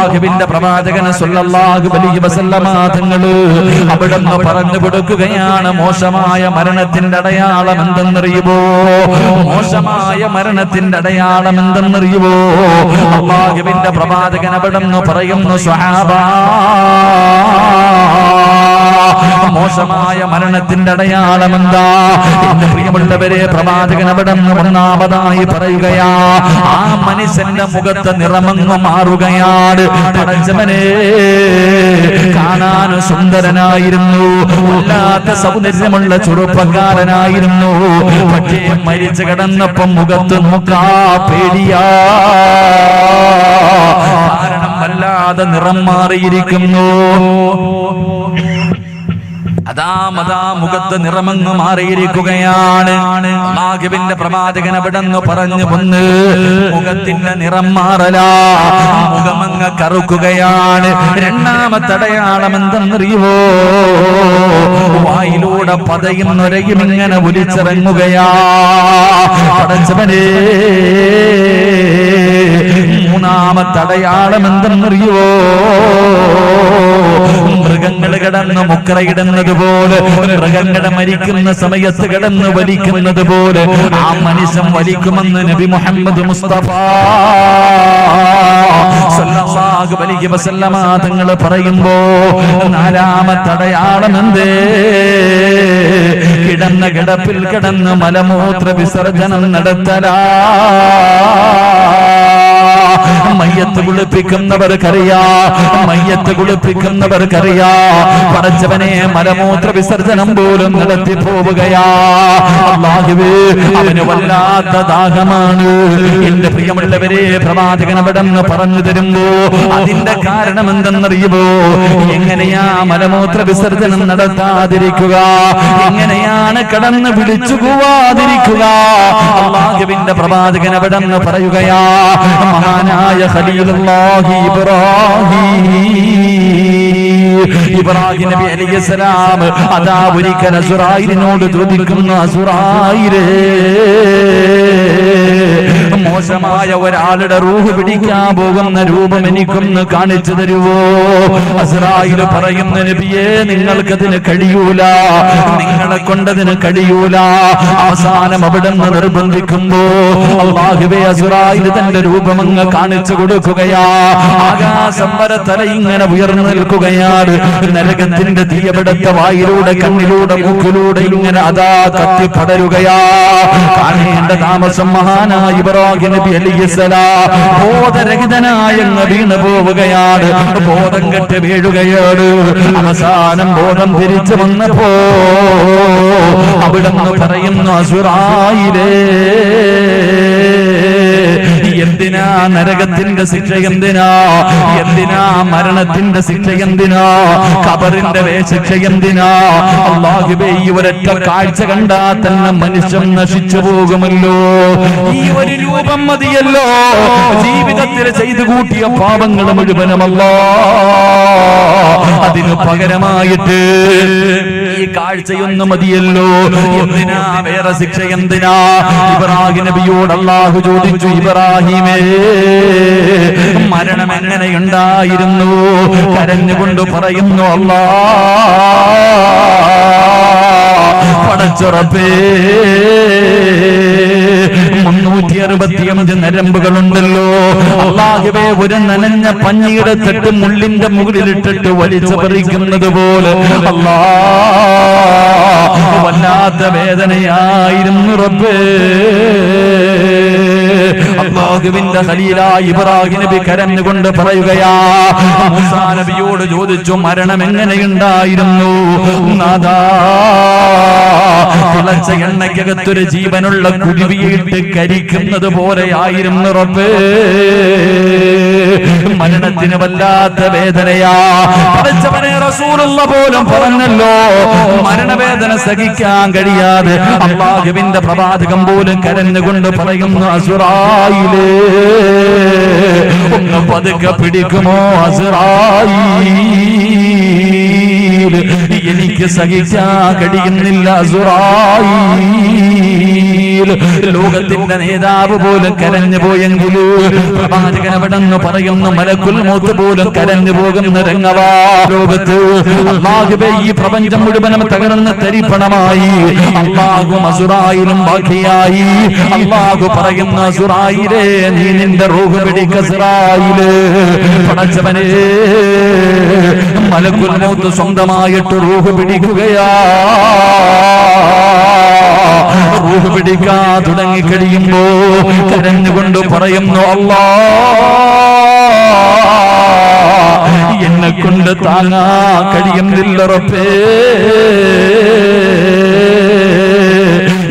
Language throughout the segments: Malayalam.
അല്ലാഹുവിന്റെ പ്രവാചകൻ സല്ലല്ലാഹു അലൈഹി വസല്ലമ തങ്ങൾ അവിടുന്ന് പറഞ്ഞു കൊടുക്കുകയാണ്, മോശമായ മരണത്തിന്റെ അടയാളം എന്തെന്നറിയുമോ? മോശമായ മരണത്തിന്റെ അടയാളം എന്തെന്നറിയുമോ? അല്ലാഹുവിന്റെ പ്രവാചകൻ അവിടുന്ന് പറയുന്നു, സ്വഹാബാ, മോശമായ മരണത്തിന്റെ അടയാളം എന്താ? എന്റെ പ്രിയമുള്ളവരെ, പ്രവാചകൻ അവിടുന്ന് ഒന്നാമതായി പറയുകയാ, ആ മനുഷ്യന്റെ മുഖത്ത് നിറമങ്ങ് മാറുകയാണ്. പടച്ചവനെ, കാണാൻ സുന്ദരനായിരുന്നു, വല്ലാത്ത സൗന്ദര്യമുള്ള ചെറുപ്പക്കാരനായിരുന്നു. പക്ഷേ മരിച്ചു കിടന്നപ്പം മുഖത്ത് നോക്കാ പേടിയാ, കാരണം വല്ലാതെ നിറം മാറിയിരിക്കുന്നു. അതാ മുഖത്ത് നിറമങ്ങ് മാറിയിരിക്കുകയാണ്. അല്ലാഹുവിന്റെ പ്രവാചകൻ അവിടുന്ന് പറഞ്ഞു വന്ന്, മുഖത്തിന്റെ നിറം മാറലാ, മുഖമങ്ങ് കറുക്കുകയാണ്. രണ്ടാമത്തെ അടയാളം എന്തെന്നറിയുമോ? വായിലൂടെ പതയും നൊരയും ഇങ്ങനെ ഒലിച്ചിറങ്ങുകയാ. പടച്ചവനേ, മൂന്നാമത്തെ അടയാളം എന്തെന്നറിയുമോ? മൃഗങ്ങൾ കിടന്ന് മുക്കറയിടുന്നത് പോലെ, മൃഗങ്ങൾ മരിക്കുന്ന സമയത്ത് കിടന്ന് വലിക്കുന്നത് പോലെ ആ മനുഷ്യൻ വലിക്കുമെന്ന് നബി മുഹമ്മദ് മുസ്തഫ സല്ലല്ലാഹു അലൈഹി വസല്ലമ തങ്ങൾ പറയുമ്പോ, നാലാമത്തെ അടയാളം എന്തേ? കിടന്ന കിടപ്പിൽ കിടന്ന് മലമൂത്ര വിസർജനം നടത്തലാ. മയ്യത്ത് കുളിപ്പിക്കുന്നവർക്കറിയാ, മയ്യത്ത് കുളിപ്പിക്കുന്നവർക്കറിയാ, പടച്ചവനെ മലമൂത്ര വിസർജനം പോലും നടത്തി പോവുകയാ. അല്ലാഹുവേ, അവന് വല്ലാത്ത ദാഹമാണ്. എന്റെ പ്രിയമുള്ളവരെ, പ്രവാചകൻ അവിടുന്ന് പറഞ്ഞു തരുമ്പോ അതിന്റെ കാരണം എന്തെന്നറിയുമോ? എങ്ങനെയാ മലമൂത്ര വിസർജനം നടത്താതിരിക്കുക? എങ്ങനെയാണ് കടന്ന് വിളിച്ചു പോവാതിരിക്കുക? അല്ലാഹുവിന്റെ പ്രവാചകൻ അവിടുന്ന് പറയുകയാ, മഹാനായ ഖലീലുല്ലാഹി ഇബ്രാഹിം നബി അലൈഹിസ്സലാം അതാ ഒരിക്കൽ അസുറായിലിനോട് ചോദിക്കുന്നു, അസുറായിലേ, മോശമായ ഒരാളുടെ റൂഹ് പിടിക്കാൻ പോകുന്ന രൂപം എനിക്കൊന്ന് കാണിച്ചു തരുവോ? അസ്രായിൽ പറയുന്ന, നബിയേ, നിങ്ങൾക്കതിന് കഴിയൂല, നിങ്ങളെ കൊണ്ടതിന് കഴിയൂല. അവസാനം അവിടുന്ന് നിർബന്ധിക്കുമ്പോ അല്ലാഹുവേ, അസ്രായിൽ തന്റെ രൂപം അങ്ങ് കാണിച്ചു കൊടുക്കുകയാ. ആകാശം വരെ തല ഇങ്ങനെ ഉയർന്നു നിൽക്കുകയാണ്. നരകത്തിന്റെ തീയവിടത്തെ വായിലൂടെ, കണ്ണിലൂടെ, മൂക്കിലൂടെ ഇങ്ങനെ അതാ കത്തിപ്പടരുകയാ. കാണേണ്ട താമസം മഹാനായ ഇബ്രാഹിം നബി അലൈഹിസ്സലാം ബോധരഹിതനായ വീണു പോവുകയാണ്, ബോധം കെട്ട് വീഴുകയാണ്. അവസാനം ബോധം തിരിച്ചു വന്നപ്പോ അവിടുന്ന് പറയുന്നു, അസുറായിലേ, എന്തിനാ നരകത്തിന്റെ ശിക്ഷ? എന്തിനാ മരണത്തിന്റെ ശിക്ഷ? എന്തിനാ ഖബറിന്റെ ശിക്ഷ? എന്തിനാ? അല്ലാഹുവേ, ഈ ഒരൊറ്റ കാഴ്ച കണ്ടാ തന്നെ മനുഷ്യൻ നശിച്ചു പോകുമല്ലോ. ഈ ഒരു രൂപം മതിയല്ലോ ജീവിതത്തിൽ ചെയ്തു കൂട്ടിയ പാപങ്ങൾ മുഴുവനുമല്ലോ. അതിനു പകരമായിട്ട് ഈ കാഴ്ചയൊന്നു മതിയല്ലോ. എന്തിനാ വേറെ ശിക്ഷ? എന്തിനാ? ഇബ്രാഹിം നബിയോട് അല്ലാഹു ചോദിച്ചു, ഇബ്രാഹിമേ, മരണം എങ്ങനെയുണ്ടായിരുന്നു? കരഞ്ഞുകൊണ്ട് പറയുന്നു, അല്ലാഹ്, പടച്ചുറപ്പേ, 365 നരമ്പുകളുണ്ടല്ലോ. അല്ലാഹുവേ, ഒരു നനഞ്ഞ പഞ്ഞിയെടുത്തിട്ട് മുള്ളിന്റെ മുകളിലിട്ടിട്ട് വലിച്ചു പറിക്കുന്നത് പോലെ അല്ലാഹ്, വല്ലാത്ത വേദനയായിരുന്നു റബ്ബേ. അല്ലാഹുവിന്റെ ഖലീലായ ഇബ്രാഹിം നബി കരഞ്ഞുകൊണ്ട് പറയുകയാ, മൂസാ നബിയോട് ചോദിച്ചു, മരണം എങ്ങനെയുണ്ടായിരുന്നു? നാദാ, തിളച്ച എണ്ണയ്ക്കകത്തൊരു ജീവനുള്ള കുരുവിയിട്ട് കരിക്കുന്നത് പോലെയായിരുന്നു റബ്ബേ. മരണത്തിന് വല്ലാത്ത വേദനയാ. പടച്ചവനെ, റസൂലുള്ള പോലും പറഞ്ഞല്ലോ, മരണവേദന സഹിക്കാൻ കഴിയാതെ അല്ലാഹുവിന്റെ പ്രവാചകൻ പോലും കരഞ്ഞുകൊണ്ട് പറയുന്നു, അസുറായിലേ, ഒന്ന് പതുക്കെ പിടിക്കുമോ അസുറായിൽ? എനിക്ക് സഹിക്കാൻ കഴിയുന്നില്ല അസ്റായീൽ. ലോകത്തിന്റെ നേതാവ് പോലും കരഞ്ഞു പോയെങ്കിൽ പ്രവാചകൻ അവിടെന്ന് പറയുന്നു മലക്കുൽ മൗത്ത് പോലും കരഞ്ഞു പോകുന്ന രംഗവാ ലോകത്ത്. അല്ലാഹുവേ, ഈ പ്രപഞ്ചം മുഴുവനും തകർന്ന് തരിപ്പണമായി. അല്ലാഹും അസ്റായീലും ബാക്കിയായി. അല്ലാഹു പറയുന്ന അസ്റായീലേ, നീ നിന്റെ റൂഹ് പിടിക്ക. അസ്റായീലേ, പടച്ചവനേ, മലക്കുൽ മൗത്ത് സ്വന്തമായിട്ട് റൂഹ് പിടിക്കുകയാ. റൂഹ് പിടിക്കാൻ തുടങ്ങിക്കഴിയുമ്പോ കരഞ്ഞുകൊണ്ട് പറയുന്നു, അല്ലാ, എന്നെ കൊണ്ട് താങ്ങാൻ കഴിയുന്നില്ല റബ്ബേ.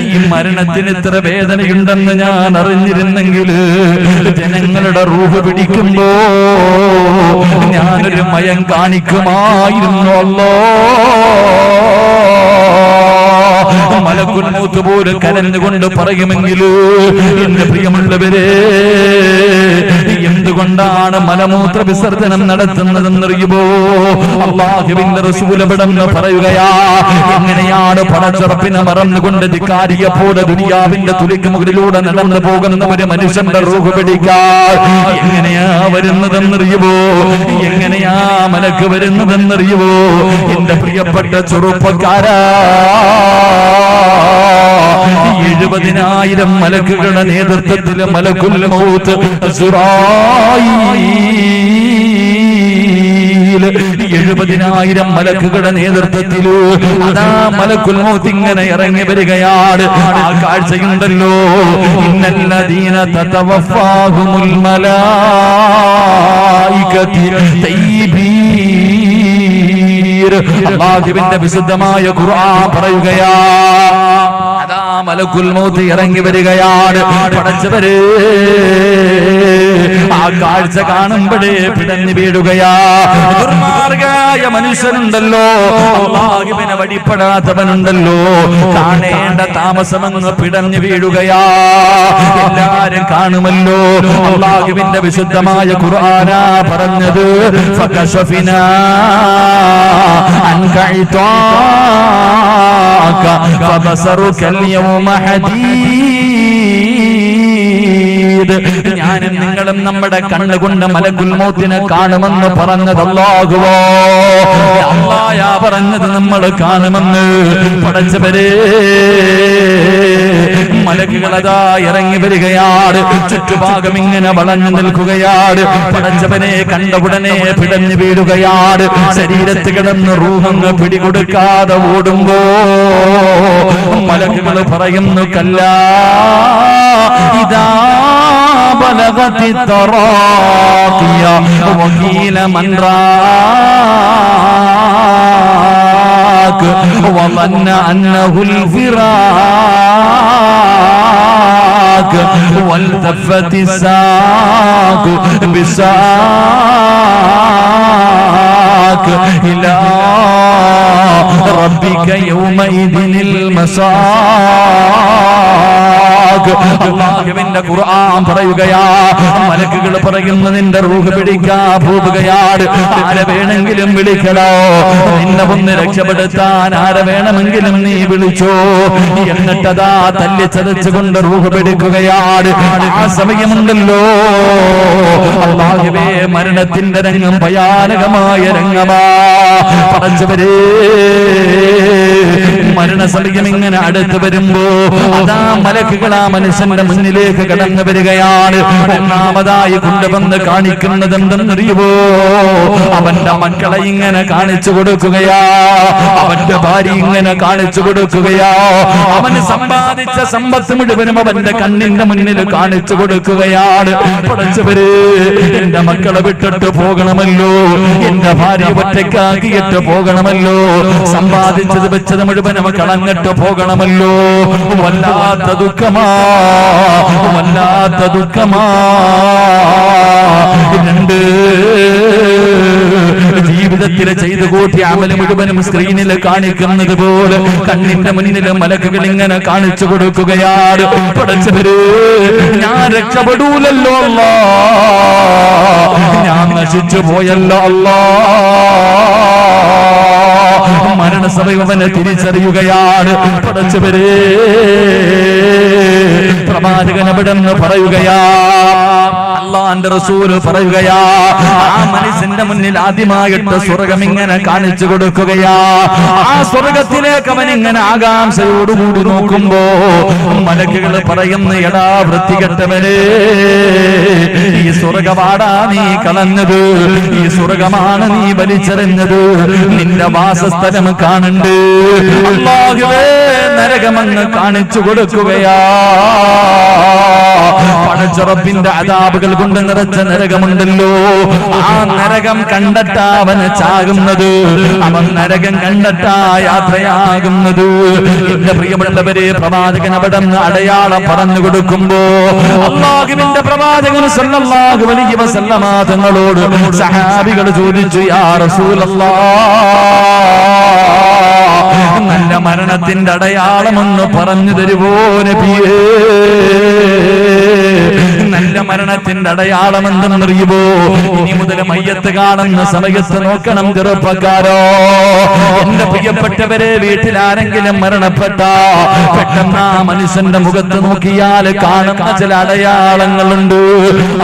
ഈ മരണത്തിന് ഇത്ര വേദനയുണ്ടെന്ന് ഞാൻ അറിഞ്ഞിരുന്നെങ്കിൽ ജനങ്ങളുടെ റൂഹ് പിടിക്കുമ്പോ ഞാനൊരു മയം കാണിക്കുമായിരുന്നു. അല്ലാ, മലക്കുൽ മൗത്ത് പോലും കരഞ്ഞുകൊണ്ട് പറയുമെങ്കിൽ എന്റെ പ്രിയമുള്ളവരെ, എന്തുകൊണ്ടാണ് മലമൂത്ര വിസർജനം നടത്തുന്നതെന്നറിയുമോ? അല്ലാഹുവിന്റെ റസൂൽ അവിടെന്ന് പറയുകയാ, എങ്ങനെയാണ് പടച്ചുറപ്പിനെ മറന്നുകൊണ്ട് ധിക്കാരിയെ പോലെ ദുനിയാവിന്റെ തുലിക്ക് മുകളിലൂടെ നടന്നു പോകുന്ന ഒരു മനുഷ്യന്റെ റൂഹ് പിടിക്കാൻ എങ്ങനെയാ വരുന്നതെന്നറിയുമോ? എങ്ങനെയാ മലക്ക് വരുന്നതെന്നറിയുമോ? എന്റെ പ്രിയപ്പെട്ട ചെറുപ്പക്കാരാ, 70,000 മലക്കുകളുടെ നേതൃത്വത്തിൽ മലക്കുൽ മൗത്ത് അസ്റായീൽ 70,000 മലക്കുകളുടെ നേതൃത്വത്തിൽ അതാ മലക്കുൽ മൗത്ത് ഇങ്ങനെ ഇറങ്ങി വരികയാണ്. ആ കാഴ്ചയുണ്ടല്ലോ, ഇന്നല്ലദീന തതവഫാഹുമുൽ മലായികതു തയ്യിബീൻ. അല്ലാഹുവിന്റെ വിശുദ്ധമായ ഖുർആൻ പറയുകയാ, അതാ മലക്കുൽ മൗത്ത് ഇറങ്ങി വരികയാണ്. പടച്ചവരെ, ആ കാഴ്ച കാണുമ്പോഴേ പിടഞ്ഞു വീഴുകയാ. ദുർമാർഗായ മനുഷ്യനുണ്ടല്ലോ, അല്ലാഹുവിനെ വഴിപ്പെടാത്തവനുണ്ടല്ലോ, കാണേണ്ട താമസമങ്ങ് പിടഞ്ഞു വീഴുകയാ. എല്ലാരും കാണുമല്ലോ. അല്ലാഹുവിന്റെ വിശുദ്ധമായ ഖുർആനാ പറഞ്ഞത്, ഫകശഫിനാ അൻക ഇതാക ഫബസറുക اليوم حديد. ഞാനും നിങ്ങളും നമ്മുടെ കണ്ണുകൊണ്ട് മലക്കുൽ മൗത്തിനെ കാണുമെന്ന് പറഞ്ഞത് അല്ലാഹുവോ? അല്ലാഹയാ പറഞ്ഞത് നമ്മൾ കാണുമെന്ന്. പടച്ചവരെ, മലക്കുകളതാ ഇറങ്ങി വരികയാണ്. ചുറ്റുഭാഗം ഇങ്ങനെ വളഞ്ഞു നിൽക്കുകയാണ്. പടച്ചവനെ കണ്ട ഉടനെ പിടഞ്ഞു വീഴുകയാണ്. ശരീരത്ത് കിടന്ന് റൂഹങ്ങ് പിടികൊടുക്കാതെ ഓടുമ്പോ മലക്കുകൾ പറയുന്നു, കല്ലാ ഇദാ ബലഗതി തറാഖിയ വഖീല മൻ റാഖ വظن أنه الفراق والتفت الساق بساق إلى ربك يومئذ المساق. അല്ലാഹുവിന്റെ ഖുർആൻ പറയുകയാ, മലക്കുകൾ പറയുന്നു, നിന്റെ റൂഹ് പിടിക്കാൻ പോവുകയാണ്. ആരെ വേണമെങ്കിലും വിളിക്കണോ, നിന്നെ ഒന്ന് രക്ഷപ്പെടുത്താൻ ആരെ വേണമെങ്കിലും നീ വിളിച്ചോ. എന്നിട്ടതാ തല്ലിച്ചതച്ചുകൊണ്ട് റൂഹ് പിടിക്കുകയാണ്. ആ സമയമുണ്ടല്ലോ, അല്ലാഹുവേ, മരണത്തിന്റെ രംഗം ഭയാനകമായ രംഗമാ. പടച്ചവരേ, മരണസമയം ഇങ്ങനെ അടുത്ത് വരുമ്പോ അതാ മലക്കുകൾ ആ മനുഷ്യന്റെ മുന്നിലേക്ക് കടന്നു വരികയാണ്. ഒന്നാമതായി കൊണ്ടുവന്ന് കാണിക്കുന്നത് എന്തെന്നറിയുമോ? അവന്റെ മക്കളെ ഇങ്ങനെ കാണിച്ചു കൊടുക്കുകയാ. അവന്റെ ഭാര്യ ഇങ്ങനെ കാണിച്ചു കൊടുക്കുകയാ. അവന് സമ്പാദിച്ച സമ്പത്ത് മുഴുവനും അവന്റെ കണ്ണിന്റെ മുന്നിൽ കാണിച്ചു കൊടുക്കുകയാണ്. പടച്ചവര്, എന്റെ മക്കളെ വിട്ടിട്ട് പോകണമല്ലോ, എന്റെ ഭാര്യ ഒറ്റയ്ക്കാക്കിയിട്ട് പോകണമല്ലോ, സമ്പാദിച്ചത് വെച്ചത് മുഴുവനും കളഞ്ഞിട്ട് പോകണമല്ലോ. വല്ലാത്ത ദുഃഖമാ, വല്ലാത്ത ദുഃഖമാ. രണ്ട് ജീവിതത്തിൽ ചെയ്തു കൂട്ടിയ അമല് മുഴുവനും സ്ക്രീനിൽ കാണിക്കുന്നത് പോലെ കണ്ണിന്റെ മുന്നിൽ മലക്കുകൾ ഇങ്ങനെ കാണിച്ചു കൊടുക്കുകയാണ്. പടച്ചവര്, ഞാൻ രക്ഷപ്പെടൂലല്ലോ അല്ലാ, ഞാൻ നശിച്ചു പോയല്ലോ അല്ലാ. മരണസമയവനെ തിരിച്ചറിയുകയാണ്. പടച്ചവരെ, പ്രവാചകൻ അവിടെന്ന് പറയുകയാ, അല്ലാഹുവിന്റെ റസൂൽ പറയുകയാ, ആ മനുഷ്യന്റെ മുന്നിൽ ആദ്യമായിട്ട് സ്വർഗം ഇങ്ങനെ കാണിച്ചു കൊടുക്കുകയാ. ആ സ്വർഗത്തിലേക്ക് അവൻ ഇങ്ങനെ ആകാംക്ഷയോടുകൂടി നോക്കുമ്പോ മലക്കുകൾ പറയുന്നു, എടാ വൃത്തികെട്ടവനെ, ഈ സ്വർഗമാടാ നീ കളഞ്ഞത്, ഈ സ്വർഗമാണ് നീ വലിച്ചെറിഞ്ഞത്, നിന്റെ വാസസ്ഥലം കാണുന്നുണ്ട്. അല്ലാഹുവേ, നരകമങ്ങ് കാണിച്ചു കൊടുക്കുകയാ. പടച്ചറപ്പിന്റെ അദാബുകൾ കൊണ്ട് നിറച്ച നരകമുണ്ടല്ലോ, ആ നരകം കണ്ടിട്ടാ അവന് ചാകുന്നത്, അവൻ നരകം കണ്ടിട്ടാ യാത്രയാകുന്നത്. എന്റെ പ്രിയമുള്ളവരെ, പ്രവാചകൻ അവിടെ അടയാളം പറഞ്ഞു കൊടുക്കുമ്പോ അല്ലാഹുവിന്റെ പ്രവാചകൻ സല്ലല്ലാഹു അലൈഹി വസല്ലമ തങ്ങളോട് സഹാബികൾ ചോദിച്ചു, യാ റസൂലല്ലാഹ്, നല്ല മരണത്തിന്റെ അടയാളമെന്ന് പറഞ്ഞു തരുവോ നബിയേ? നല്ല മരണത്തിന്റെ അടയാളം എന്തെന്നറിയുമോ? ഇനി മുതൽ മയ്യത്ത് കാണുന്ന സമയത്ത് നോക്കണം ചെറുപ്പക്കാരോ. എന്റെ പ്രിയപ്പെട്ടവരെ, വീട്ടിൽ ആരെങ്കിലും മരണപ്പെട്ട പെട്ടെന്ന് ആ മനുഷ്യന്റെ മുഖത്ത് നോക്കിയാൽ കാണുന്ന ചില അടയാളങ്ങളുണ്ട്.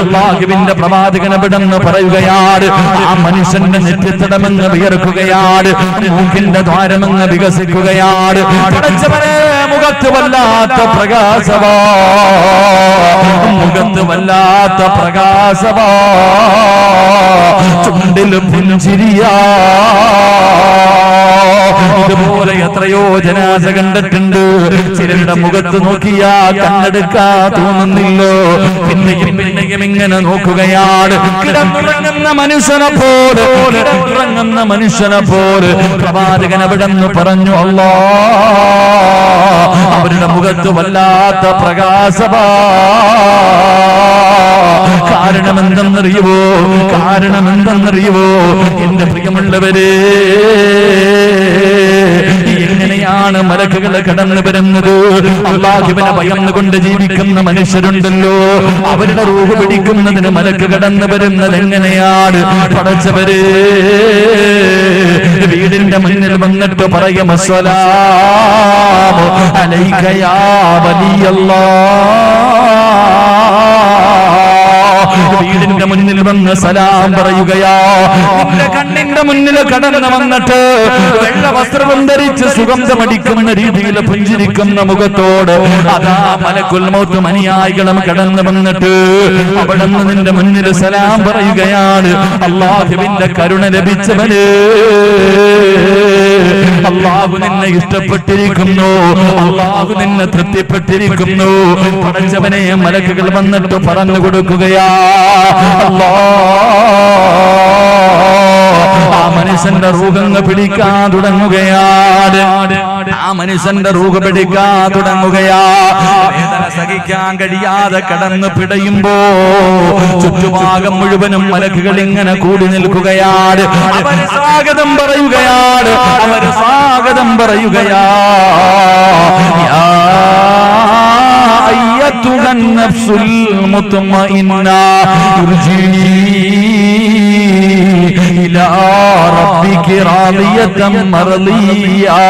അല്ലാഹുവിന്റെ പ്രവാചകൻ അവിടെന്ന് പറയുകയാണ്, ആ മനുഷ്യന്റെ നെറ്റിത്തടമെന്ന് വിയർക്കുകയാണ്, മൂക്കിന്റെ ദ്വാരമെന്ന് വികസിക്കുകയാണ്. പടച്ചവനെ, മുഖത്ത് വല്ലാത്ത പ്രകാശവാ, മുഖത്ത് വല്ലാത്ത പ്രകാശവാ, ചുണ്ടിൽ പുഞ്ചിരിയാ. ഇതുപോലെ എത്രയോ ജനാസ കണ്ടിട്ടുണ്ട്. ചിലരുടെ മുഖത്ത് നോക്കിയാ കണ്ണെടുക്കാ തോന്നുന്നില്ലോ. പിന്നെയും ഇങ്ങനെ നോക്കുകയാണ്. കിടന്നുറങ്ങുന്ന മനുഷ്യനെ പോലെ, കിടന്നുറങ്ങുന്ന മനുഷ്യനെ പോലെ പ്രവാചകൻ അവിടെ നിന്ന് പറഞ്ഞു, അല്ലാഹ്, അവരുടെ മുഖത്ത് വല്ലാത്ത പ്രകാശവാ. കാരണമെന്തെന്നറിയുവോ? കാരണമെന്തെന്നറിയുവോ? എന്റെ പ്രിയമുള്ളവരെ, എങ്ങനെയാണ് മലക്കുകൾ കടന്നു വരുന്നത്? അല്ലാഹുവിനെ ഭയന്നുകൊണ്ട് ജീവിക്കുന്ന മനുഷ്യരുണ്ടല്ലോ, അവരുടെ റൂഹ് പിടിക്കുന്നതിന് മലക്ക് കടന്നു വരുന്നത് എങ്ങനെയാണ്? പടച്ചവരെ, വീടിന്റെ മുന്നിൽ വന്നിട്ട് പറയും, അസ്സലാമു അലൈക യാ വലിയല്ലാഹ്. വീടിന്റെ മുന്നിൽ വന്ന് സലാം പറയുകയാ. നിന്റെ കണ്ണിന്റെ മുന്നിൽ കടന്നു വന്നിട്ട് വെള്ള വസ്ത്രം ധരിച്ച് സുഗന്ധമടിക്കുന്ന രീതിയിൽ പുഞ്ചിരിക്കുന്ന മുഖത്തോട് അതാ മലക്കുൽ മൗത്ത് അനുയായികളും കടന്നു വന്നിട്ട് അവിടെ നിന്ന് നിന്റെ മുന്നിൽ സലാം പറയുകയാണ്. അല്ലാഹുവിന്റെ കരുണ ലഭിച്ചവന്, അല്ലാഹു നിന്നെ ഇഷ്ടപ്പെട്ടിരിക്കുന്നു, അല്ലാഹു നിന്നെ തൃപ്തിപ്പെട്ടിരിക്കുന്നു. പടച്ചവനെ, മലക്കുകൾ വന്നിട്ട് പറഞ്ഞു കൊടുക്കുകയാ, ആ മനുഷ്യന്റെ റൂഹങ്ങ് പിടിക്കാൻ തുടങ്ങുകയാണ്. ആ മനുഷ്യന്റെ റൂഹ് പിടിക്കാൻ തുടങ്ങുകയാ. വേദന സഹിക്കാൻ കഴിയാതെ കടന്നു പിടയുമ്പോ ചുറ്റുഭാഗം മുഴുവനും മലക്കുകൾ ഇങ്ങനെ കൂടി നിൽക്കുകയാണ്. അവര് സ്വാഗതം പറയുകയാണ്, അവര് സ്വാഗതം പറയുകയാ. أيتها النفس المطمئنة ارجعي إلى ربك راضية مرضية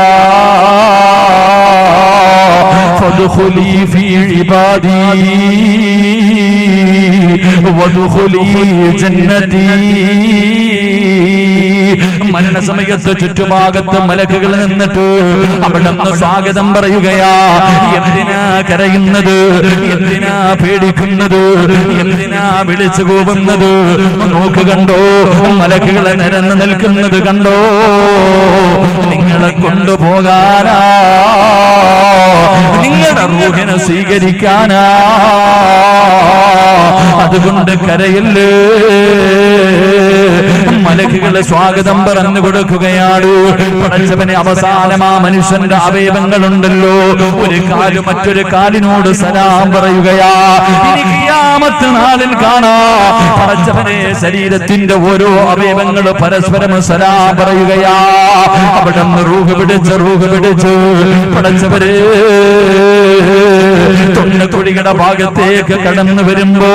فادخلي في عبادي وادخلي جنتي. മരണസമയത്ത് ചുറ്റുഭാഗത്ത് മലക്കുകൾ നിന്നിട്ട് അവിടെ സ്വാഗതം പറയുകയാ. എന്തിനാ കരയുന്നത്? എന്തിനാ പേടിക്കുന്നത്? എന്തിനാ വിളിച്ചു കൂവുന്നത്? നോക്ക്, കണ്ടോ മലക്കുകളെ നിരന്ന് നിൽക്കുന്നത് കണ്ടോ? നിങ്ങളെ കൊണ്ടുപോകാനാ, നിങ്ങളുടെ റൂഹിനെ സ്വീകരിക്കാനാ. അതുകൊണ്ട് കരയില്ലേ. മലക്കുകളെ സ്വാഗതം പറഞ്ഞു കൊടുക്കുകയാണ്. പടച്ചവനെ, അവസാനം ആ മനുഷ്യന്റെ അവയവങ്ങളുണ്ടല്ലോ, ഒരു കാല് മറ്റൊരു കാലിനോട് സലാം പറയുകയാ. ഇനി ഖിയാമത്ത് നാളിൽ കാണാ പടച്ചവനെ ശരീരത്തിന്റെ ഓരോ അവയവങ്ങൾ പരസ്പരം സലാം പറയുകയാ. അവിടെ റൂഹ് പിടിച്ച് പടച്ചവരെ തൊണ്ണക്കുഴിയുടെ ഭാഗത്തേക്ക് കടന്നു വരുമ്പോ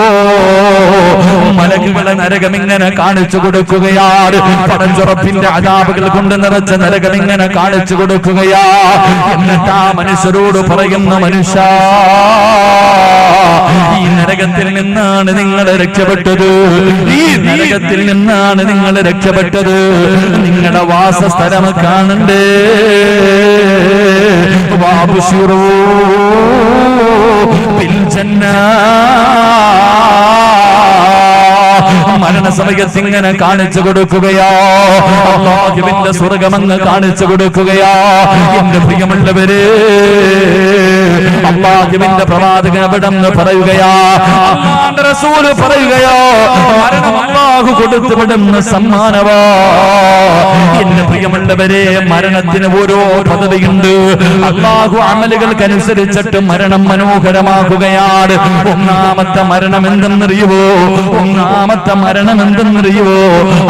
മലക്കുകളെ നരകം ഇങ്ങനെ കാണിച്ചു കൊടുക്കുകയാണ്. പടച്ചുറപ്പിന്റെ അദാബുകൾ കൊണ്ട് നിറച്ച നരകം ഇങ്ങനെ കാണിച്ചു കൊടുക്കുകയാ. എന്നിട്ട് ആ മനുഷ്യരോട് പറയുന്ന മനുഷ്യ, ഈ നരകത്തിൽ നിന്നാണ് നിങ്ങൾ രക്ഷപ്പെട്ടത്, ഈ നരകത്തിൽ നിന്നാണ് നിങ്ങൾ രക്ഷപ്പെട്ടത്, നിങ്ങളുടെ വാസസ്ഥലം കാണണ്ടേ, വാബുശിറൂ ബിൽ ജന്നാ. മരണസമയത്ത് ഇങ്ങനെ കാണിച്ചു കൊടുക്കുകയാ, അല്ലാഹുവിന്റെ സ്വർഗ്ഗമെന്ന് കാണിച്ചു കൊടുക്കുകയാ. എന്റെ പ്രിയമുള്ളവരെ, അല്ലാഹുവിന്റെ പ്രവാചകൻ അവിടെന്ന് പറയുകയാ, അല്ലാഹുവിന്റെ റസൂൽ പറയുകയാ, മരണം അല്ലാഹു കൊടുത്തു വിടുന്ന സമ്മാനവാ. എന്റെ പ്രിയമുള്ളവരെ, മരണത്തിന് ഓരോ പദവിയുണ്ട്. അല്ലാഹു അമലുകൾക്കനുസരിച്ചിട്ട് മരണം മനോഹരമാക്കുകയാണ്. ഒന്നാമത്തെ മരണം എന്തെന്നറിയുവോ? ഒന്നാമത്തെ മരണം എന്തെന്നറിയുവോ?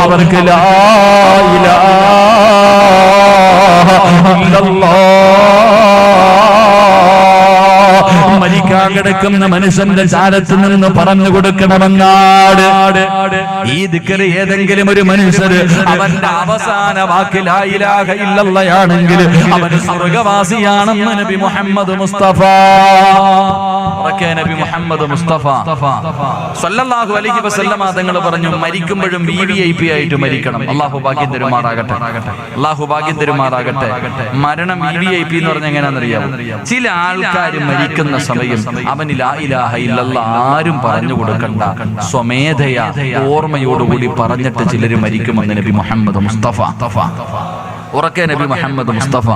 അവർക്ക് ലാ ഇലാഹ ഇല്ലല്ലാഹ് മരിക്കാൻ കിടക്കുന്ന മനുഷ്യന്റെ ചാരത്ത് നിന്ന് പറഞ്ഞു കൊടുക്കണമെന്നാണ് ഈ ദിക്ർ. ഏതെങ്കിലും ഒരു മനുഷ്യര് അവന്റെ അവസാന വാക്ക് ലാ ഇലാഹ ഇല്ലല്ലാഹയാണെങ്കിൽ അവൻ സ്വർഗ്ഗവാസിയാണെന്ന് നബി മുഹമ്മദ് മുസ്തഫ. നബി മുഹമ്മദ് മുസ്തഫ സല്ലല്ലാഹു അലൈഹി വസല്ലമ തങ്ങൾ പറഞ്ഞു, മരിക്കുമ്പോഴും വിവിഐപി ആയിട്ട് മരിക്കണം. അല്ലാഹു ഭാഗ്യം തരുമാറാകട്ടെ, അല്ലാഹു ഭാഗ്യം തരുമാറാകട്ടെ. മരണം വിവിഐപി എന്ന് പറഞ്ഞാൽ എങ്ങനെയാണെന്നറിയാമോ? ചില ആൾക്കാർ മരിക്കുന്ന സമയം അവന് ലാ ഇലാഹ ഇല്ലല്ലാഹ് ആരും പറഞ്ഞു കൊടുക്കണ്ട, സ്വമേധയാ ഓർമ്മയോടുകൂടി പറഞ്ഞിട്ട് ചിലര് മരിക്കുമെന്ന് നബി മുഹമ്മദ് മുസ്തഫ. ഉറക്കെ നബി മുഹമ്മദ് മുസ്തഫ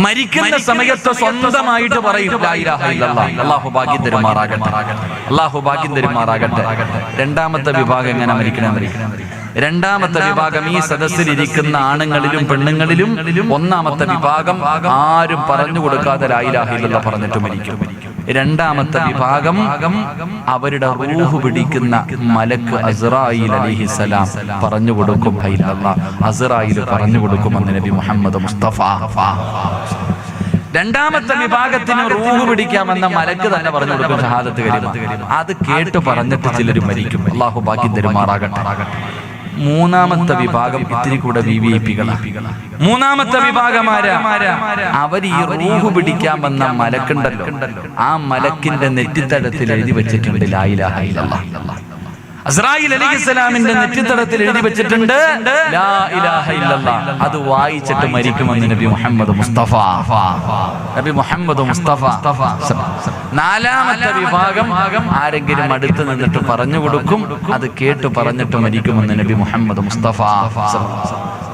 മരിക്കുന്ന സമയത്ത് സ്വന്തമായിട്ട് പറയും ലാ ഇലാഹ ഇല്ലല്ലാഹ്. അല്ലാഹു ഭാഗ്യം തരുമാറാകട്ടെ, അല്ലാഹു ഭാഗ്യം തരുമാറാകട്ടെ. രണ്ടാമത്തെ വിഭാഗം എങ്ങനെ മരിക്കണം? രണ്ടാമത്തെ വിഭാഗം ഈ സദസ്സിൽ ഇരിക്കുന്ന ആണുങ്ങളിലും പെണ്ണുങ്ങളിലും ഒന്നാമത്തെ വിഭാഗം ആരും പറഞ്ഞു കൊടുക്കാതെ ലാ ഇലാഹ ഇല്ലല്ലാഹ് പറഞ്ഞിട്ട് മരിക്കും. രണ്ടാമത്തെ വിഭാഗം അവരുടെ റൂഹ് പിടിക്കുന്ന മലക്ക് അസ്റായീൽ അലൈഹിസ്സലാം പറഞ്ഞു കൊടുക്കും. അസ്റായീൽ പറഞ്ഞു കൊടുക്കുമെന്ന് നബി മുഹമ്മദ് മുസ്തഫ. രണ്ടാമത്തെ വിഭാഗത്തിന് റൂഹ് പിടിക്കാമെന്ന മലക്ക് തന്നെ പറഞ്ഞു കൊടുക്കും ഷഹാദത്ത് കലിമ. അത് കേട്ട് പറഞ്ഞിട്ട് ചിലർ മരിക്കും. അല്ലാഹു ഭാഗ്യം തരുമാറാകട്ടെ. മൂന്നാമത്തെ വിഭാഗം ഇത്തിരി കൂടെ വിവിഐപികളാണ്. മൂന്നാമത്തെ വിഭാഗമാരാ? അവർ ഈ റൂഹ് പിടിക്കാൻ വന്ന മലക്കുണ്ടല്ലോ, ആ മലക്കിന്റെ നെറ്റിത്തടത്തിൽ എഴുതി വെച്ചിട്ടുണ്ട് ലാ ഇലാഹ ഇല്ലല്ലാഹ്. അസ്റായീൽ അലൈഹിസ്സലാമിന്റെ നെറ്റിത്തടത്തിൽ എഴുതി വെച്ചിട്ടുണ്ട് ലാ ഇലാഹ ഇല്ലല്ലാഹ്. അത് വായിച്ചിട്ട് മരിക്കുമെന്ന് നബി മുഹമ്മദ് മുസ്തഫ. നബി മുഹമ്മദ് മുസ്തഫ. നാലാമത്തെ വിഭാഗം ആരെങ്കിലും അടുത്ത് നിന്നിട്ട് പറഞ്ഞു കൊടുക്കും, അത് കേട്ട് പറഞ്ഞിട്ട് മരിക്കുമെന്ന് നബി മുഹമ്മദ് മുസ്തഫ.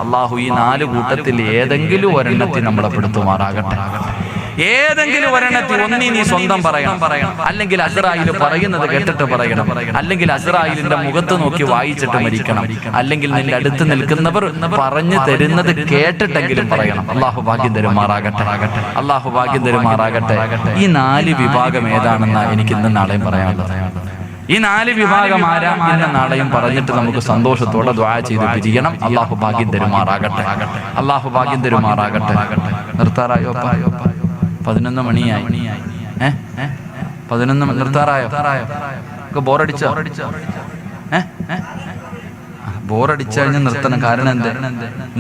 അല്ലാഹു ഈ നാല് കൂട്ടത്തിൽ ഏതെങ്കിലും ഒരെണ്ണത്തിൽ നമ്മളെ പെടുത്തുമാറാകട്ടെ. ഏതെങ്കിലും ഒരെണ്ണത്തിൽ ഒന്നി നീ സ്വന്തം പറയണം, അല്ലെങ്കിൽ അസ്റായീൽ പറയുന്നത് കേട്ടിട്ട് പറയണം, അല്ലെങ്കിൽ അസ്റായീലിന്റെ മുഖത്ത് നോക്കി വായിച്ചിട്ട് മരിക്കണം, അല്ലെങ്കിൽ നിന്റെ അടുത്ത് നിൽക്കുന്നവർ പറഞ്ഞു തരുന്നത് കേട്ടിട്ടെങ്കിലും പറയണം. അല്ലാഹു ഭാഗ്യം തരുമാറാകട്ടെ, അല്ലാഹു ഭാഗ്യം തരുമാറാകട്ടെ. ഈ നാല് വിഭാഗം ഏതാണെന്ന് എനിക്ക് ഇന്നും നാളെയും പറയാനുള്ളത്. ഈ നാല് വിഭാഗം ആരാ ഇന്നും നാളെയും പറഞ്ഞിട്ട് നമുക്ക് സന്തോഷത്തോടെ ദുആ ചെയ്ത് പിരിയണം. അല്ലാഹു ഭാഗ്യം തരുമാറാകട്ടെ, അല്ലാഹു ഭാഗ്യം തരുമാറാകട്ടെ. നിർത്താറായോ? 11 മണിയായി. 11 നിർത്താറായോ? ബോറടിച്ചോ? ബോറടിച്ചു കഴിഞ്ഞാൽ നിർത്തണം. കാരണം എന്താ?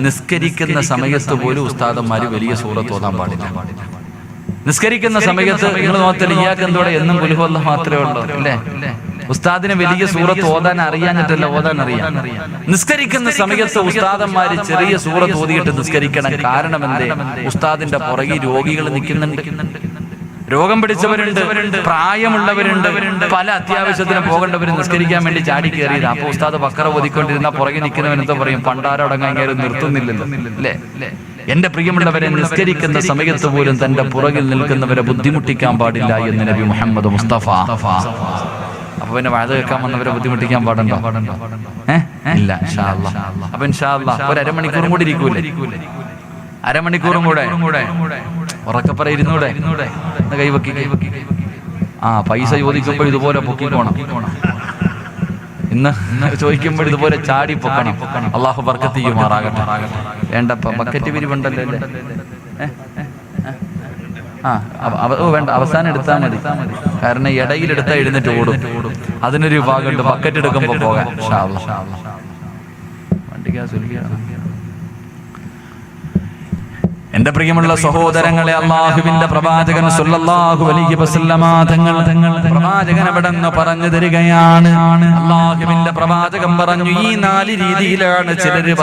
നിസ്കരിക്കുന്ന സമയത്ത് പോലും ഉസ്താദന്മാര് വലിയ സൂറത്ത് ഓതാൻ പാടില്ല. നിസ്കരിക്കുന്ന സമയത്ത് നിങ്ങൾ നോക്കത്തില്ല, ഇയാൾക്ക് എന്തോടെ എന്നും കുൽഹു മാത്രമേ ഉള്ളൂ അല്ലേ? ഉസ്താദിന് വലിയ സൂറത്ത് ഓതാൻ അറിയാഞ്ഞിട്ടല്ല, ഓതാൻ അറിയാം. നിസ്കരിക്കുന്ന സമയത്ത് ഉസ്താദന്മാര് ചെറിയ സൂറത്ത് ഓതിയിട്ട് നിസ്കരിക്കണം. കാരണം എന്തേ? ഉസ്താദിന്റെ പുറകെ രോഗികൾ നിൽക്കുന്നുണ്ട്, രോഗം പിടിച്ചവരുണ്ട്, പ്രായമുള്ളവരുണ്ട്, പല അത്യാവശ്യത്തിന് പോകേണ്ടവർ നിസ്കരിക്കാൻ വേണ്ടി ചാടി കയറിയത്. അപ്പൊ ഉസ്താദ് ബക്കറ ഓതിക്കൊണ്ടിരുന്ന പുറകെ നിൽക്കുന്നവനെന്തോ പറയും, പണ്ടാരോടങ്ങാൻ കയറി നിർത്തുന്നില്ലല്ലോ അല്ലേ? എന്റെ പ്രിയമുള്ളവരെ, നിസ്കരിക്കുന്ന സമയത്ത് പോലും തന്റെ പുറകിൽ നിൽക്കുന്നവരെ ബുദ്ധിമുട്ടിക്കാൻ പാടില്ല എന്ന് നബി മുഹമ്മദ് മുസ്തഫ. അപ്പൊ പിന്നെ വഅദ് കേൾക്കാൻ വന്നവരെ ബുദ്ധിമുട്ടിക്കാൻ പാടുണ്ടോ? ഇല്ല. ഇൻഷാ അല്ലാഹ്. അപ്പൊ ഇൻഷാ അല്ലാഹ് ഒരു അരമണിക്കൂറും കൂടി ഇരിക്കൂലേ? അരമണിക്കൂറും കൂടെ ഉറക്കപ്പറ ഇരുന്നൂടെ? കൈവക്കി. പൈസ ചോദിക്കുമ്പോൾ ഇതുപോലെ പൊക്കി പോണം, ഇന്ന് ചോദിക്കുമ്പോൾ ഇതുപോലെ ചാടി പൊക്കണം. അല്ലാഹു ബർക്കത്ത് ചെയ്യുമാറാകട്ടെ. വേണ്ട ബക്കറ്റ് പിരിവുണ്ടല്ലോ അല്ലേ? വേണ്ട, അവസാനം എടുത്താൽ മതി. കാരണം ഇടയിലെടുത്താൽ എഴുന്നേറ്റ് ഓടും. അതിനൊരു വിഭാഗമുണ്ട്, ബക്കറ്റ് എടുക്കുമ്പോ പോകാൻ. ഇൻഷാ അല്ലാഹ് എന്റെ പ്രിയമുള്ള സഹോദരങ്ങളെ, അല്ലാഹുവിന്റെ പ്രവാചകൻ സല്ലല്ലാഹു അലൈഹി വസല്ലമ തങ്ങൾ പ്രവാചകൻ എവിടെന്ന് പറഞ്ഞു തരികയാണ്. അല്ലാഹുവിന്റെ പ്രവാചകൻ പറഞ്ഞു, ഈ 4 രീതിയിലാണ് ചിലര്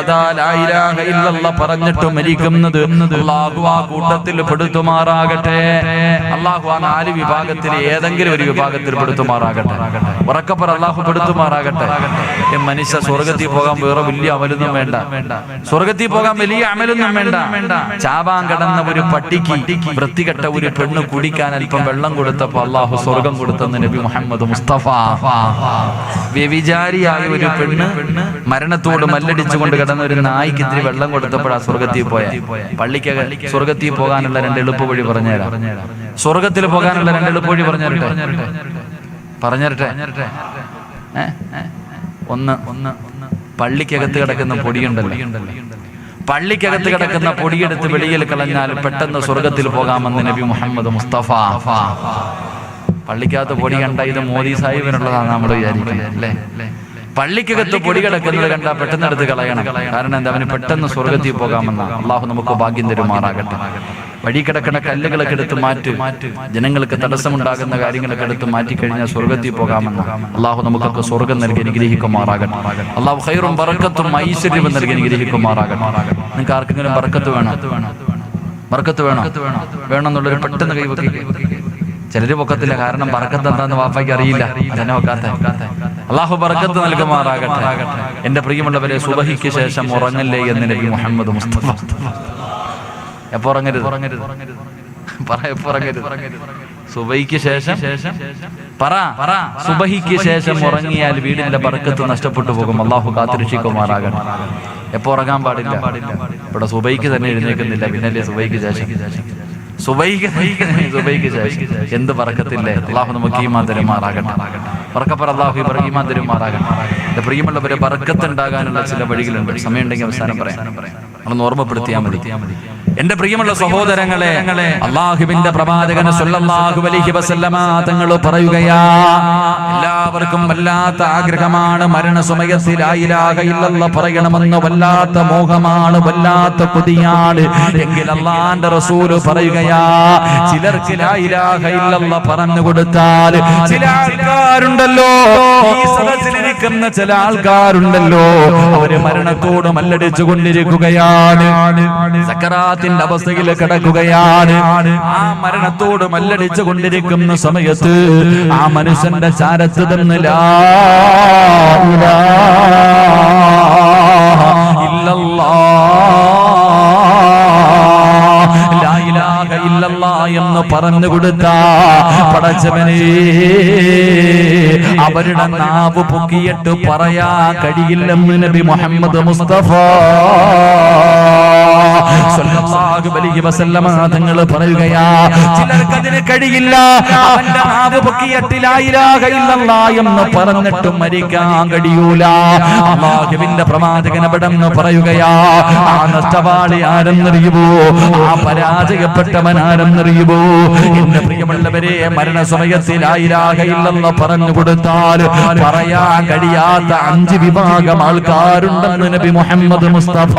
ലാ ഇലാഹ ഇല്ലല്ലാഹ് പറഞ്ഞിട്ട് മരിക്കുന്നത്. അല്ലാഹു ആ കൂട്ടത്തിൽ പെടുത്തുമാറാകട്ടെ. അല്ലാഹു ആ 4 വിഭാഗത്തിൽ ഏതെങ്കിലും ഒരു വിഭാഗത്തിൽ പെടുത്തുമാറാകട്ടെ. ഉറക്കപ്പറ, അല്ലാഹു പെടുത്തുമാറാകട്ടെ. മനുഷ്യ സ്വർഗത്തിൽ പോകാൻ വേറെ വലിയ അമലൊന്നും വേണ്ട. സ്വർഗത്തിൽ പോകാൻ വലിയ അമലൊന്നും വേണ്ട. ചാവാൻ കിടന്ന ഒരു പട്ടിക്ക് വൃത്തികെട്ട ഒരു പെണ്ണ് കുടിക്കാൻ അല്പം വെള്ളം കൊടുത്തപ്പോ അള്ളാഹു സ്വർഗം കൊടുത്തെന്ന് നബി മുഹമ്മദ് മുസ്തഫ. വ്യഭിചാരിയായ ഒരു പെണ്ണ് മരണത്തോട് മല്ലടിച്ചുകൊണ്ട് കിടന്ന ഒരു നായ്ക്ക് ഇത്തിരി വെള്ളം കൊടുത്തപ്പോഴാ സ്വർഗത്തിൽ പോയ. പള്ളിക്ക് സ്വർഗത്തിൽ പോകാനുള്ള 2 എളുപ്പവഴി പറഞ്ഞുതരാം. സ്വർഗത്തിൽ പോകാനുള്ള 2 എളുപ്പവഴി പറഞ്ഞുതരട്ടെ. ഒന്ന് പള്ളിക്കകത്ത് കിടക്കുന്ന പൊടിയുണ്ടല്ലോ, പള്ളിക്കകത്ത് കിടക്കുന്ന പൊടിയെടുത്ത് വെളിയിൽ കളഞ്ഞാൽ പെട്ടെന്ന് സ്വർഗത്തിൽ പോകാമെന്ന് നബി മുഹമ്മദ് മുസ്തഫ. പള്ളിക്കകത്ത് പൊടി കണ്ട ഇത് മോദി സാഹിബിനുള്ളതാണ് നമ്മൾ വിചാരിക്കുന്നത് അല്ലേ? പള്ളിക്കകത്ത് പൊടി കിടക്കുന്നത് കണ്ടാൽ പെട്ടെന്ന് എടുത്ത് കളയണം. കാരണം എന്താ? അവന് പെട്ടെന്ന് സ്വർഗത്തിൽ പോകാമെന്ന. അള്ളാഹു നമുക്ക് ഭാഗ്യം തരുമാറാകട്ടെ. വഴി കിടക്കുന്ന കല്ലുകളൊക്കെ എടുത്ത് മാറ്റും. ജനങ്ങൾക്ക് തടസ്സമുണ്ടാകുന്ന കാര്യങ്ങളൊക്കെ എടുത്ത് മാറ്റിക്കഴിഞ്ഞാൽ സ്വർഗത്തിൽ പോകാമെന്ന്. അള്ളാഹു നമുക്കൊക്കെ സ്വർഗം നൽകി അനുഗ്രഹിക്കുമാറാകട്ടെ. അള്ളാഹു ഖൈറും ബറക്കത്തും ഐശ്വര്യവും നൽകി അനുഗ്രഹിക്കുമാറാകട്ടെ. നിങ്ങൾക്ക് ആർക്കെങ്കിലും ബറക്കത്ത് വേണമെന്നുള്ളൊരു പെട്ടെന്ന് കൈവക്കി. ചിലര് പൊക്കത്തില്ല, കാരണം ബറക്കത്ത് എന്താന്ന് വാപ്പയ്ക്ക് അറിയില്ല. അതന്നെ വെക്കാത്ത. അള്ളാഹു ബറക്കത്ത് നൽകുമാറാകട്ടെ. എന്റെ പ്രിയമുള്ളവരെ, സുബഹിക്ക് ശേഷം ഉറങ്ങല്ലേ എന്ന് നബി മുഹമ്മദ് മുസ്തഫ. എപ്പോ ഉറങ്ങരുത്? സുബഹിക്ക് ശേഷം സുബഹിക്ക് ശേഷം ഉറങ്ങിയാൽ വീടിന്റെ ബർക്കത്ത് നഷ്ടപ്പെട്ടു പോകും. അള്ളാഹു കാത്തുരക്ഷിക്കുമാറാകട്ടെ. എപ്പോ ഉറങ്ങാൻ പാടില്ല? ഇവിടെ സുബഹിക്ക് തന്നെ എഴുന്നേൽക്കുന്നില്ല, പിന്നല്ലേ സുബഹിക്ക് ശേഷം? സുബഹിക്ക് ശേഷം എന്ത് ബർക്കത്തില്ലേ? അള്ളാഹു നമുക്ക് ഈമാൻ തരുമാറാകട്ടെ. ബർക്കപ്പർ അള്ളാഹു ഈമാൻ തരുമാറാകട്ടെ. എന്റെ പ്രിയമുള്ളവരെ, ബർക്കത്ത് ഉണ്ടാകാനുള്ള ചില വഴികളുണ്ട്. സമയമുണ്ടെങ്കിൽ അവസാനം പറയാം, നമ്മളൊന്ന് ഓർമ്മപ്പെടുത്തിയാൽ മതി. എന്റെ പ്രിയമുള്ള സഹോദരങ്ങളെ, അല്ലാഹുവിന്റെ പ്രവാചകൻ സല്ലല്ലാഹു അലൈഹി വസല്ലമ തങ്ങൾ പറയുകയാ, എല്ലാവർക്കും വല്ലാത്ത ആഗ്രഹമാണ് മരണസമയത്ത് ലാ ഇലാഹ ഇല്ലല്ലാഹ് പറയണമെന്ന്. വല്ലാത്ത മോഹമാണ്, വല്ലാത്ത കൊതിയാണ്. എങ്കിൽ അല്ലാഹുവിന്റെ റസൂൽ പറയുകയാ, ചിലർക്ക് ലാ ഇലാഹ ഇല്ലല്ലാഹ് പറഞ്ഞു കൊടുത്താൽ ചില ആൾക്കാരുണ്ടല്ലോ, ഈ സദസ്സിലിരിക്കുന്ന ചില ആൾക്കാരുണ്ടല്ലോ, അവര് മരണത്തോട് മല്ലടിച്ചു കൊണ്ടിരിക്കുകയാണ്. സക്കറാത്തിന്റെ അവസ്ഥയിൽ കിടക്കുകയാണ്. ആ മരണത്തോട് മല്ലടിച്ചു കൊണ്ടിരിക്കുന്ന സമയത്ത് ആ മനുഷ്യന്റെ ചാരത്ത് തന്നെ ലാ ഇലാഹ ഇല്ലല്ലാഹ് എന്ന് പറഞ്ഞു കൊടുത്ത പടച്ചവനെ, അവരുടെ നാവ് പൊക്കിയിട്ട് പറയാ കഴിയില്ലെന്ന് നബി മുഹമ്മദ് മുസ്തഫ സല്ലല്ലാഹു അലൈഹി വസല്ലമ തങ്ങൾ പറയുകയാ, ചിലർക്ക് അതിന് കഴിയില്ല. അവന്റെ നാവ് പൊക്കിയിട്ട് ലാ ഇലാഹ ഇല്ലല്ലാഹ് എന്ന് പറഞ്ഞിട്ട് മരിക്കാൻ കഴിയൂല. അല്ലാഹുവിന്റെ പ്രവാചകൻ അവിടെന്ന് പറയുകയാ, ആ നഷ്ടവാളി ആരെന്നറിയുമോ? ആ പരാജയപ്പെട്ടവൻ ആരെന്നറിയുമോ? എന്റെ പ്രിയമുള്ളവരെ, മരണസമയത്ത് ലാ ഇലാഹ ഇല്ലല്ലാഹ് പറഞ്ഞു കൊടുത്താൽ പറയാൻ കഴിയാത്ത 5 വിഭാഗം ആൾക്കാരുണ്ടെന്ന് നബി മുഹമ്മദ് മുസ്തഫ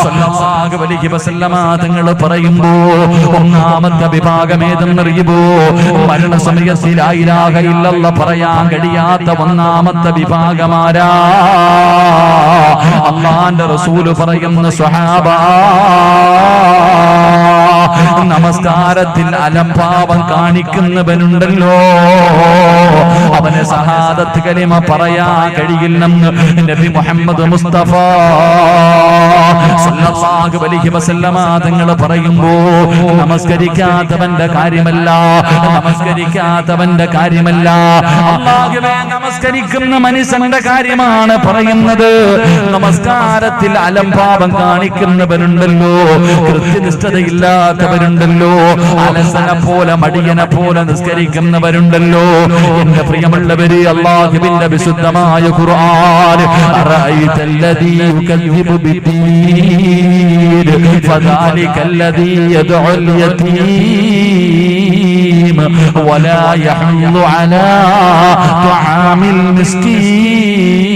സല്ലല്ലാഹു അലൈഹി വസല്ലമ തങ്ങൾ പറയുമ്പോ, ഒന്നാമത്തെ വിഭാഗം ഏതെന്നറിയുമോ? മരണസമയത്ത് ലാ ഇലാഹ ഇല്ലല്ലാഹ് പറയാൻ കഴിയാത്ത ഒന്നാമത്തെ വിഭാഗമാരാ? അല്ലാഹുവിന്റെ റസൂൽ പറയുന്ന സ്വഹാബ, നമസ്കാരത്തിൽ അലംഭാവം കാണിക്കുന്നവനുണ്ടല്ലോ, അവന് സഹാദത്ത് കലിമ പറയാൻ കഴിയില്ലെന്ന് നബി മുഹമ്മദ് മുസ്തഫ സല്ലല്ലാഹു അലൈഹി വസല്ലമ തങ്ങൾ പറയുമ്പോ, നമസ്കരിക്കാത്തവന്റെ കാര്യമല്ല, അല്ലാഹുവേ നമസ്കരിക്കുന്ന മനുഷ്യന്റെ കാര്യമാണ് പറയുന്നത്. നമസ്കാരത്തിൽ അലംഭാവം കാണിക്കുന്നവരുണ്ടല്ലോ, കൃത്യനിഷ്ഠതയില്ലാത്തവരുണ്ടല്ലോ, അലസനെ പോലെ മടിയനെ പോലെ നിസ്കരിക്കുന്നവരുണ്ടല്ലോ. എന്റെ പ്രിയമുള്ളവര്, അല്ലാഹുവിന്റെ വിശുദ്ധമായ ഖുർആൻ, അറഅയ്തല്ലദീ യുകദ്ദിബു ബിദ്ദീൻ ഫദാലികല്ലദീ യദ്ഉൽ യതീം വലാ യഹുദ്ദു അലാ തുആമിൽ മിസ്കീൻ.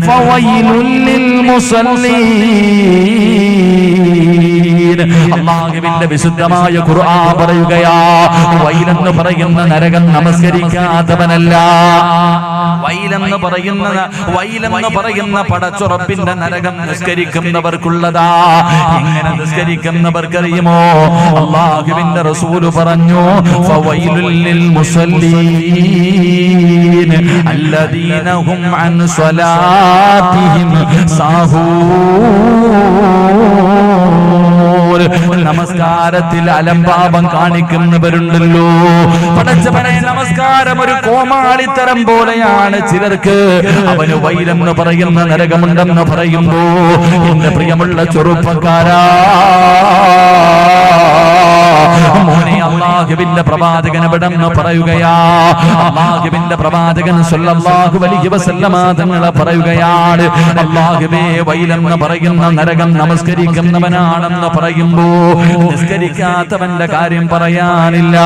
ഫവൈലുൽ ലിൽമുസല്ലീൻ. അല്ലാഹുവിന്റെ വിശുദ്ധമായ ഖുർആൻ പറയുകയാ, വൈലെന്ന് പറയുന്ന നരകം നമസ്കരിക്കാത്തവനല്ല. വൈലെന്ന് പറയുന്ന പടച്ചുറപ്പിന്റെ നരകം നിസ്കരിക്കുന്നവർക്കുള്ളതാ. എങ്ങനെ നിസ്കരിക്കുന്നവർക്കറിയുമോ? അല്ലാഹുവിന്റെ റസൂല് പറഞ്ഞു, ഫവൈലുൽ ലിൽമുസല്ലീൻ അല്ലദീന ഹും അൻ സ്വലാത്തിഹിം സാഹൂൻ. നമസ്കാരത്തിൽ അലംഭാവം കാണിക്കുന്നവരുണ്ടല്ലോ. പടച്ചവനെ, നമസ്കാരം ഒരു കോമാളിത്തരം പോലെയാണ് ചിലർക്ക്. അവന് വൈലെന്ന് പറയുന്ന നരകമുണ്ടെന്ന് പറയുമ്പോ, എന്റെ പ്രിയമുള്ള ചെറുപ്പക്കാരാ, മോനെ, അല്ലാഹുവിന്റെ പ്രവാചകൻ എവിടെന്ന് പറയുകയാ. അല്ലാഹുവിന്റെ പ്രവാചകൻ സ്വല്ലല്ലാഹു അലൈഹി വസല്ലമ തങ്ങൾ പറയുകയാണ്, അല്ലാഹുവേ, വൈലെന്ന് പറയുന്ന നരകം നമസ്കരിക്കുന്നവനാണെന്ന് പറയുമ്പോ നിസ്കരിക്കാത്തവന്റെ കാര്യം പറയാനില്ല.